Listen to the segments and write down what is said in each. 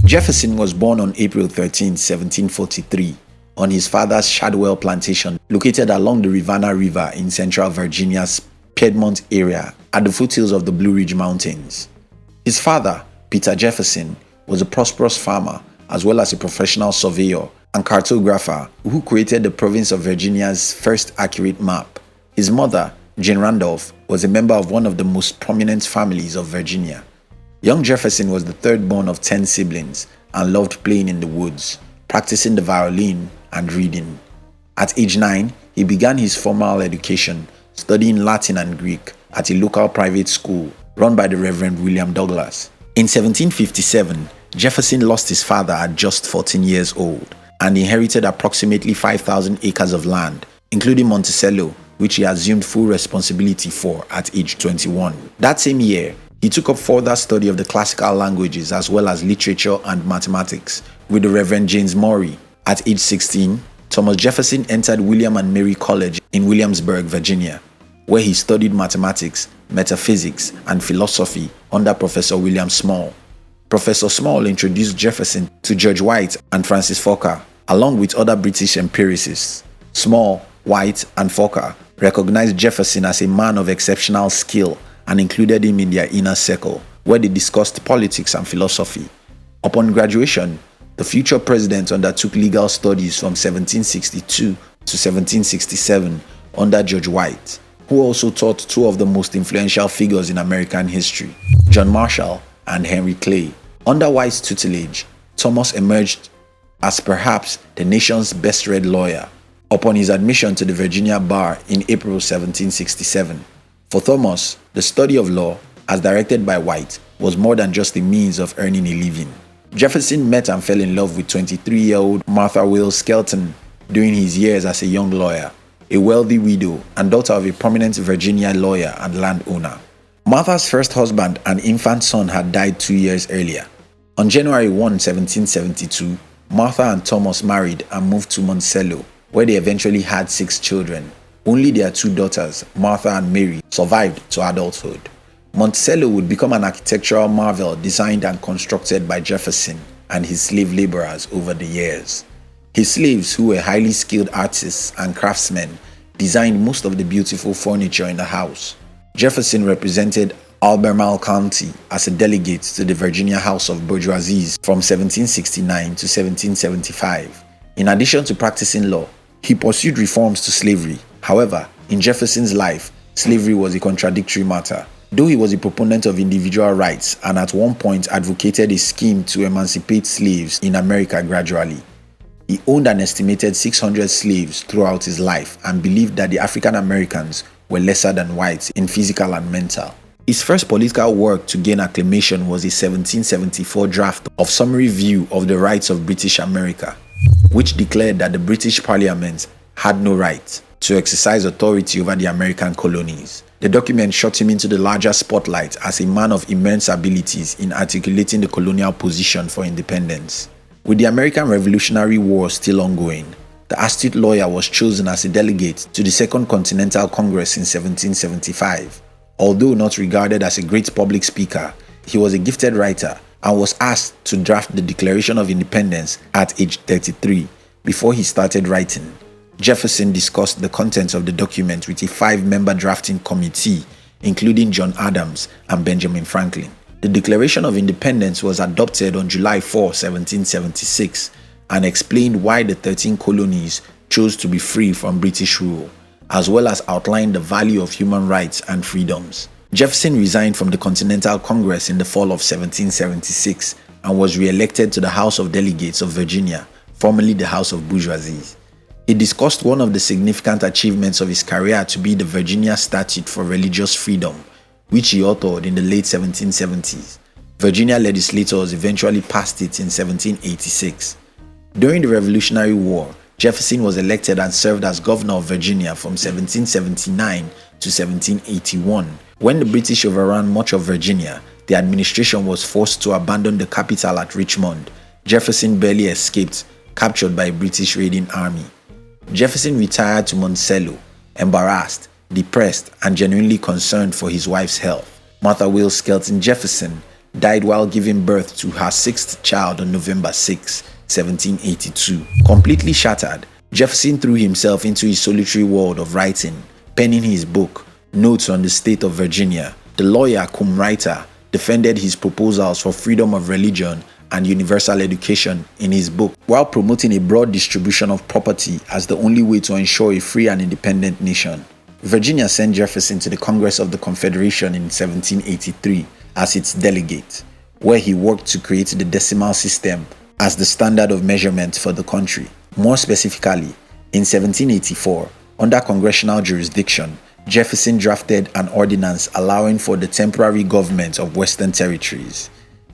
Jefferson was born on April 13, 1743, on his father's Shadwell plantation located along the Rivanna River in central Virginia's Piedmont area at the foothills of the Blue Ridge Mountains. His father, Peter Jefferson, was a prosperous farmer as well as a professional surveyor and cartographer who created the province of Virginia's first accurate map. His mother, Jane Randolph, was a member of one of the most prominent families of Virginia. Young Jefferson was the third born of 10 siblings and loved playing in the woods, practicing the violin and reading. At age 9, he began his formal education, studying Latin and Greek at a local private school run by the Reverend William Douglas. In 1757, Jefferson lost his father at just 14 years old and inherited approximately 5,000 acres of land, including Monticello, which he assumed full responsibility for at age 21. That same year, he took up further study of the classical languages as well as literature and mathematics with the Reverend James Murray. At age 16, Thomas Jefferson entered William and Mary College in Williamsburg, Virginia, where he studied mathematics, metaphysics, and philosophy under Professor William Small. Professor Small introduced Jefferson to George White and Francis Fokker, along with other British empiricists. Small, White, and Fokker recognized Jefferson as a man of exceptional skill and included him in their inner circle, where they discussed politics and philosophy. Upon graduation, the future president undertook legal studies from 1762 to 1767 under George White, who also taught two of the most influential figures in American history, John Marshall and Henry Clay. Under White's tutelage, Thomas emerged as perhaps the nation's best-read lawyer upon his admission to the Virginia bar in April 1767. For Thomas, the study of law, as directed by White, was more than just a means of earning a living. Jefferson met and fell in love with 23-year-old Martha Wales Skelton during his years as a young lawyer, a wealthy widow and daughter of a prominent Virginia lawyer and landowner. Martha's first husband and infant son had died 2 years earlier. On January 1, 1772, Martha and Thomas married and moved to Monticello, where they eventually had 6 children. Only their 2 daughters, Martha and Mary, survived to adulthood. Monticello would become an architectural marvel designed and constructed by Jefferson and his slave laborers over the years. His slaves, who were highly skilled artists and craftsmen, designed most of the beautiful furniture in the house. Jefferson represented Albemarle County as a delegate to the Virginia House of Bourgeoisie from 1769 to 1775. In addition to practicing law, he pursued reforms to slavery. However, in Jefferson's life, slavery was a contradictory matter. Though he was a proponent of individual rights and at one point advocated a scheme to emancipate slaves in America gradually, he owned an estimated 600 slaves throughout his life and believed that the African Americans were lesser than whites in physical and mental. His first political work to gain acclamation was a 1774 draft of Summary View of the Rights of British America, which declared that the British Parliament had no right to exercise authority over the American colonies. The document shot him into the larger spotlight as a man of immense abilities in articulating the colonial position for independence. With the American Revolutionary War still ongoing, the astute lawyer was chosen as a delegate to the Second Continental Congress in 1775. Although not regarded as a great public speaker, he was a gifted writer and was asked to draft the Declaration of Independence at age 33 before he started writing. Jefferson discussed the contents of the document with a 5-member drafting committee, including John Adams and Benjamin Franklin. The Declaration of Independence was adopted on July 4, 1776, and explained why the 13 colonies chose to be free from British rule, as well as outlined the value of human rights and freedoms. Jefferson resigned from the Continental Congress in the fall of 1776 and was re-elected to the House of Delegates of Virginia, formerly the House of Bourgeoisie. He discussed one of the significant achievements of his career to be the Virginia Statute for Religious Freedom, which he authored in the late 1770s. Virginia legislators eventually passed it in 1786. During the Revolutionary War, Jefferson was elected and served as governor of Virginia from 1779 to 1781. When the British overran much of Virginia, the administration was forced to abandon the capital at Richmond. Jefferson barely escaped, captured by a British raiding army. Jefferson retired to Monticello, embarrassed, depressed, and genuinely concerned for his wife's health. Martha Wales Skelton Jefferson died while giving birth to her sixth child on November 6, 1782. Completely shattered, Jefferson threw himself into his solitary world of writing, penning his book, Notes on the State of Virginia. The lawyer cum writer defended his proposals for freedom of religion and universal education in his book, while promoting a broad distribution of property as the only way to ensure a free and independent nation. Virginia sent Jefferson to the Congress of the Confederation in 1783 as its delegate, where he worked to create the decimal system as the standard of measurement for the country. More specifically, in 1784, under congressional jurisdiction, Jefferson drafted an ordinance allowing for the temporary government of Western Territories.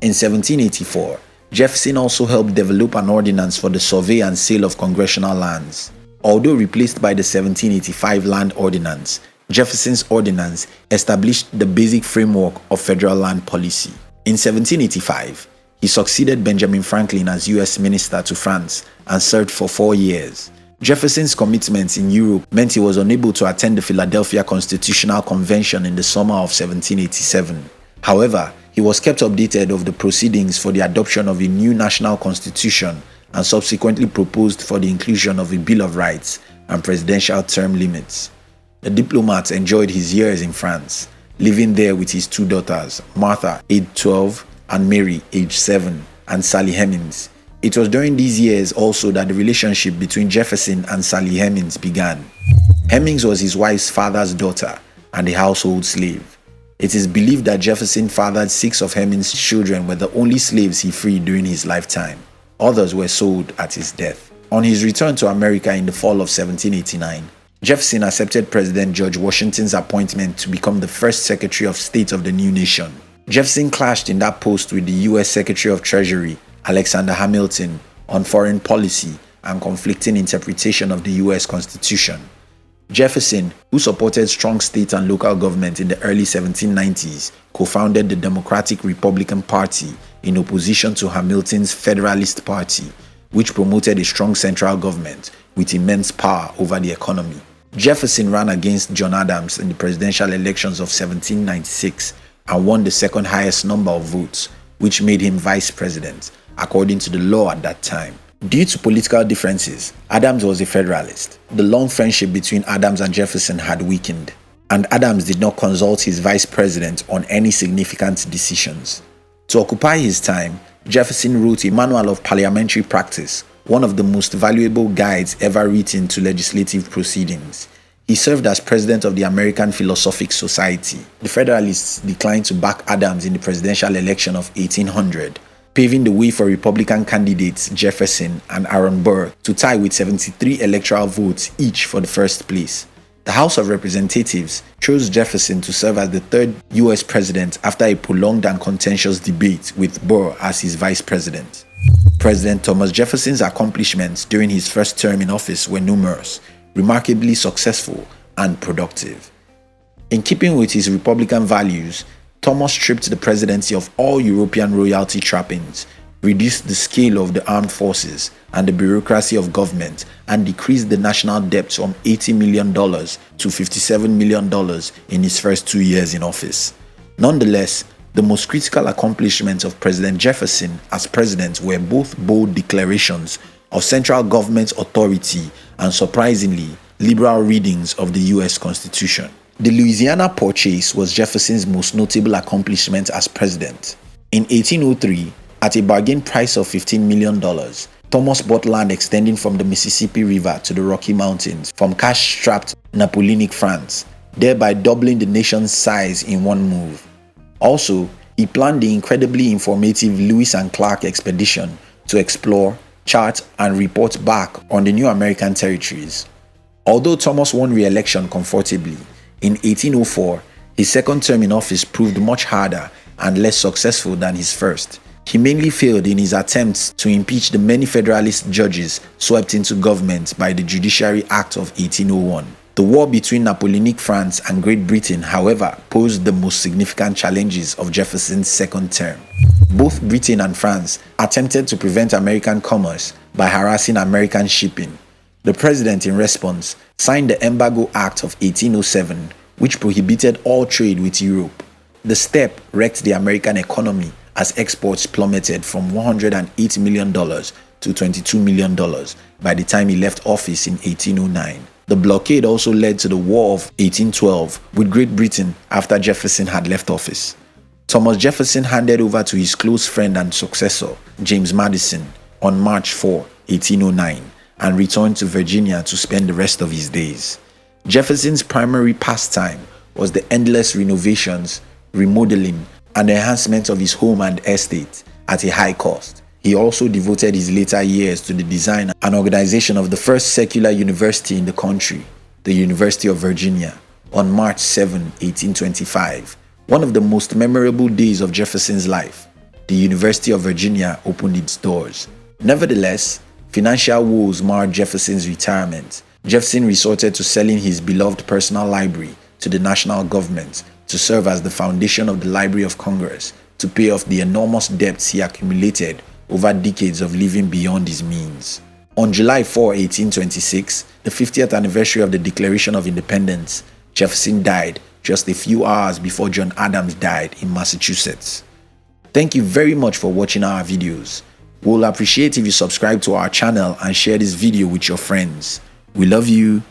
In 1784, Jefferson also helped develop an ordinance for the survey and sale of congressional lands. Although replaced by the 1785 Land Ordinance, Jefferson's ordinance established the basic framework of federal land policy. In 1785, he succeeded Benjamin Franklin as U.S. Minister to France and served for 4 years. Jefferson's commitments in Europe meant he was unable to attend the Philadelphia Constitutional Convention in the summer of 1787. However, he was kept updated of the proceedings for the adoption of a new national constitution and subsequently proposed for the inclusion of a Bill of Rights and presidential term limits. The diplomat enjoyed his years in France, living there with his 2 daughters, Martha, aged 12, and Mary, aged 7, and Sally Hemings. It was during these years also that the relationship between Jefferson and Sally Hemings began. Hemings was his wife's father's daughter and a household slave. It is believed that Jefferson fathered 6 of Hemings' children were the only slaves he freed during his lifetime. Others were sold at his death. On his return to America in the fall of 1789, Jefferson accepted President George Washington's appointment to become the first Secretary of State of the new nation. Jefferson clashed in that post with the U.S. Secretary of Treasury, Alexander Hamilton, on foreign policy and conflicting interpretation of the U.S. Constitution. Jefferson, who supported strong state and local government in the early 1790s, co-founded the Democratic Republican Party in opposition to Hamilton's Federalist Party, which promoted a strong central government with immense power over the economy. Jefferson ran against John Adams in the presidential elections of 1796 and won the second highest number of votes, which made him vice president, according to the law at that time. Due to political differences, Adams was a Federalist. The long friendship between Adams and Jefferson had weakened, and Adams did not consult his vice president on any significant decisions. To occupy his time, Jefferson wrote a manual of parliamentary practice, one of the most valuable guides ever written to legislative proceedings. He served as president of the American Philosophic Society. The Federalists declined to back Adams in the presidential election of 1800, paving the way for Republican candidates Jefferson and Aaron Burr to tie with 73 electoral votes each for the first place. The House of Representatives chose Jefferson to serve as the 3rd U.S. president after a prolonged and contentious debate with Burr as his vice president. President Thomas Jefferson's accomplishments during his first term in office were numerous, remarkably successful and productive. In keeping with his Republican values, Thomas stripped the presidency of all European royalty trappings, reduced the scale of the armed forces and the bureaucracy of government, and decreased the national debt from $80 million to $57 million in his first 2 years in office. Nonetheless, the most critical accomplishments of President Jefferson as president were both bold declarations of central government authority and, surprisingly, liberal readings of the U.S. Constitution. The Louisiana Purchase was Jefferson's most notable accomplishment as president. In 1803, at a bargain price of $15 million, Thomas bought land extending from the Mississippi River to the Rocky Mountains from cash-strapped Napoleonic France, thereby doubling the nation's size in one move. Also, he planned the incredibly informative Lewis and Clark expedition to explore, chart, and report back on the new American territories. Although Thomas won re-election comfortably, in 1804, his second term in office proved much harder and less successful than his first. He mainly failed in his attempts to impeach the many Federalist judges swept into government by the Judiciary Act of 1801. The war between Napoleonic France and Great Britain, however, posed the most significant challenges of Jefferson's second term. Both Britain and France attempted to prevent American commerce by harassing American shipping. The president, in response, signed the Embargo Act of 1807, which prohibited all trade with Europe. The step wrecked the American economy as exports plummeted from $108 million to $22 million by the time he left office in 1809. The blockade also led to the War of 1812 with Great Britain after Jefferson had left office. Thomas Jefferson handed over to his close friend and successor, James Madison, on March 4, 1809, and returned to Virginia to spend the rest of his days. Jefferson's primary pastime was the endless renovations, remodeling, and enhancement of his home and estate at a high cost. He also devoted his later years to the design and organization of the first secular university in the country, the University of Virginia, on March 7, 1825. One of the most memorable days of Jefferson's life, the University of Virginia opened its doors. Nevertheless, financial woes marred Jefferson's retirement. Jefferson resorted to selling his beloved personal library to the national government to serve as the foundation of the Library of Congress to pay off the enormous debts he accumulated over decades of living beyond his means. On July 4, 1826, the 50th anniversary of the Declaration of Independence, Jefferson died just a few hours before John Adams died in Massachusetts. Thank you very much for watching our videos. We'll appreciate if you subscribe to our channel and share this video with your friends. We love you.